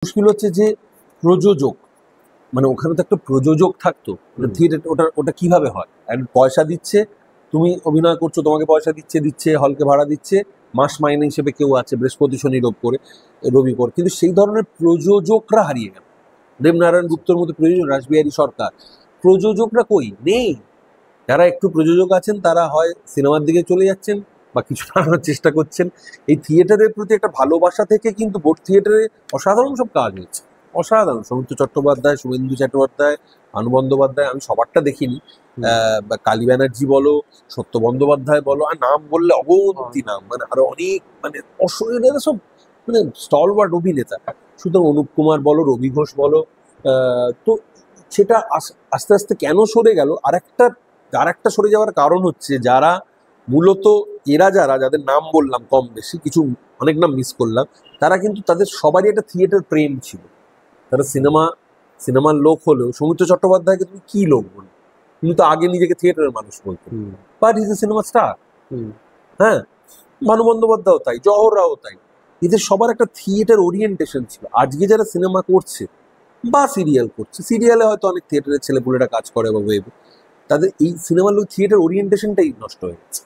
মুশকিল হচ্ছে যে প্রযোজক, মানে ওখানে তো একটা প্রযোজক থাকতো, থিয়েটার ওটা কিভাবে হয়? পয়সা দিচ্ছে, তুমি অভিনয় করছো, তোমাকে পয়সা দিচ্ছে হলকে ভাড়া দিচ্ছে, মাস মাইনে হিসেবে কেউ আছে বৃহস্পতি শনি রবি করে, কিন্তু সেই ধরনের প্রযোজকরা হারিয়ে গেল। দেবনারায়ণ গুপ্তর মতো প্রযোজক, রাসবিহারী সরকার, প্রযোজকরা কই নেই। যারা একটু প্রযোজক আছেন তারা হয় সিনেমার দিকে চলে যাচ্ছেন বা কিছু বানানোর চেষ্টা করছেন। এই থিয়েটারের প্রতি একটা ভালোবাসা থেকে কিন্তু বোট থিয়েটারে অসাধারণ সব কাজ হয়েছে, অসাধারণ। সৌমিত্র চট্টোপাধ্যায়, শুভেন্দু চট্টোপাধ্যায়, ভানু বন্দ্যোপাধ্যায়, আমি সবারটা দেখিনি, বা কালী ব্যানার্জি বলো, সত্য বন্দ্যোপাধ্যায় বলো, আর নাম বললে অগন্তি নাম, মানে আরো অনেক, মানে অসহায় সব, মানে স্টলওয়ার্ড অভিনেতা। সুতরাং অনুপ কুমার বলো, রবি ঘোষ বলো, তো সেটা আস্তে আস্তে কেন সরে গেল? আরেকটা সরে যাওয়ার কারণ হচ্ছে যারা মূলত যাদের নাম বললাম কম বেশি, কিছু অনেক নাম মিস করলাম, তারা কিন্তু তাদের সবারই একটা থিয়েটার প্রেম ছিল। তারা সিনেমার লোক হলেও, সৌমিত্র চট্টোপাধ্যায়কে তুমি কি লোক বলো? তুমি তো আগে নিজেকে থিয়েটারের মানুষ বলতো, but is a cinema star. হ্যাঁ, ভানু বন্দ্যোপাধ্যায়ও তাই, জওহররাও তাই। এদের সবার একটা থিয়েটার ওরিয়েন্টেশন ছিল। আজকে যারা সিনেমা করছে বা সিরিয়াল করছে, সিরিয়ালে হয়তো অনেক থিয়েটারের ছেলেপুলেরা কাজ করে বা ওয়েবে, তাদের এই সিনেমার লোক থিয়েটার ওরিয়েন্টেশনটাই নষ্ট হয়ে গেছে।